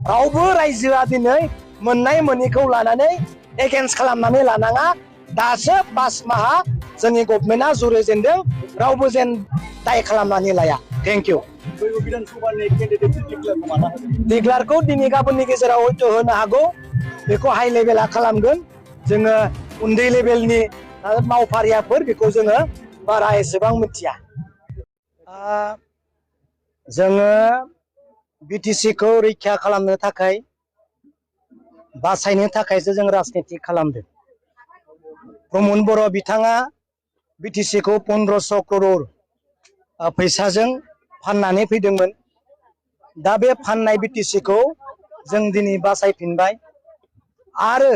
रावबो रायजोआ दिनै मोननाय मोनिखौ लानानै एगेन्स्ट खालामनानै लानाङा। दासो 5 माहा जोंनि गभर्नमेन्टआ जुरिजेनदों, रावबो जेन दाय खालामनानै लाया। Thank you. डिक्लेयारखौ दिनै गाबोननि गेजेराव हयथ' होनो हागौ, बेखौ हाइ लेभेला खालामगोन। जोङो उन्दै लेभेलनि मावफारियाफोर बेखौ जोङो बारा एसेबां मिथिया। जोङो बिटिसिखौ रैखा खालामनो थाखाय, बासायनो थाखायसो जों राजनिति खालामदों। प्रमद बर' बिथाङा बिटिसिखौ 1500 करोड़ फैसाजों फाननानै फैदोंमोन। दा बे फाननाय बिटिसिखौ जों दिनै बासायफिनबाय आरो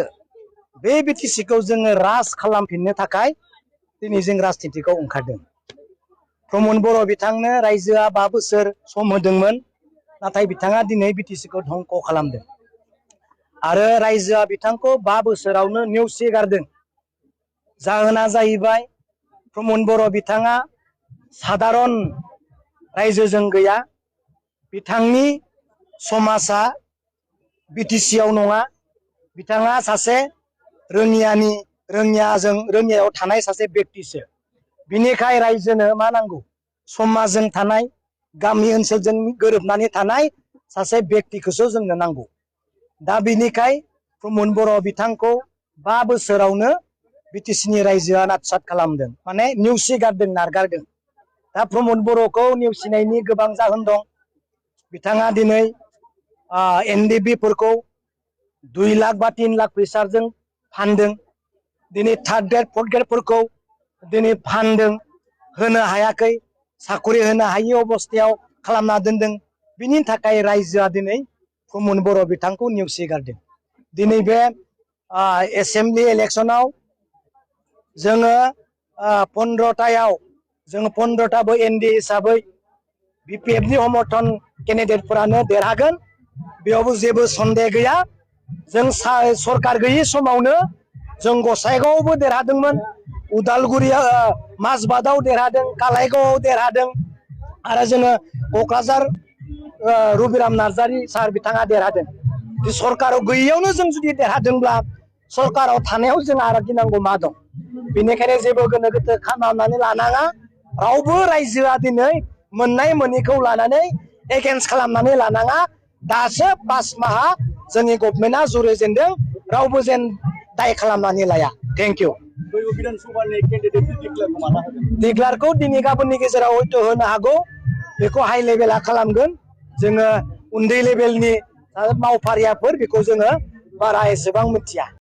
बे बिटिसिखौ जोङो राज खालामफिननो थाखाय दिनै जों राजनितिखौ ओंखारदों। प्रमद बर' बिथांनो रायजोआ 5 बोसोर सम होदोंमोन, नाथाय बिथाङा दिनै बिटिसिखौ धंख' खालामदों आरो रायजोआ बिथांखौ 5 बोसोरावनो नेवसिगारदों। जाहोना जाहैबाय प्रमद बर' बिथाङा साधारन रायजोजों गैया, बिथांनि समाजा बिटिसिआव नङा, बिथाङा सासे रोङियायाव थानाय सासे बेक्तिसो। बिनिखाय रायजोनो मा नांगौ? समाजजों थानाय, गामि ओनसोलजों गोरोबनानै थानाय सासे बेक्तिखौसो जोंनो नांगौ। दा बिनिखाय प्रमद बर' बिथांखौ 5 बोसोरावनो बिटिसिनि रायजोआ नाटसात खालामदों, माने नेवसिगारदों, नारगारदों। दा प्रमद बर'खौ नेवसिनायनि गोबां जाहोन दं। बिथाङा दिनै एनडिबिफोरखौ 2 लाख बा 3 लाख फैसाजों फानदों। दिनै थार्ड ग्रेड फर्थ ग्रेडफोरखौ दिनै फानदों, होनो हायाखै, साखरि होनो हायि अबस्थायाव खालामना दोनदों। बिनि थाखाय रायजोआ दिनै प्रमद बर' बिथांखौ नेवसिगारदों। दिनै बे एसेम्बलि इलेक्सनाव जोङो 15थायाव जोङो 15थाबो एनडि हिसाबै बिपिएफनि समर्थन केन्डिडेटफोरानो देरहागोन, बेयावबो जेबो सन्देह गैया। जों सरकार गैयि समावनो जों गसाइगावआवबो देरहादोंमोन, उदालगुरियाव माजबादआव देरहादों, कालाइगावआव देरहादों आरो जोङो क'क्राझार रबिराम नार्जारि सार बिथाङा देरहादों। सरकाराव गैयियावनो जों जुदि देरहादोंब्ला सरकाराव थानायाव जों आरो गिनांगौ मा दं? बेनिखायनो जेबो गोनो गोथो खालामनानै लानाङा। रावबो रायजोआ दिनै मोननाय मोनिखौ लानानै एगेन्स्ट खालामनानै लानाङा। दासो 5 माहा जोंनि गभर्नमेन्टआ जुरिजेनदों, रावबो जेन दाय खालामनानै लाया। Thank you. डिक्लेयारखौ दिनै गाबोननि गेजेराव हयथ' होनो हागौ, बेखौ हाइ लेभेला खालामगोन। जोङो उन्दै लेभेलनि मावफारियाफोर बेखौ जोङो बारा एसेबां मिथिया।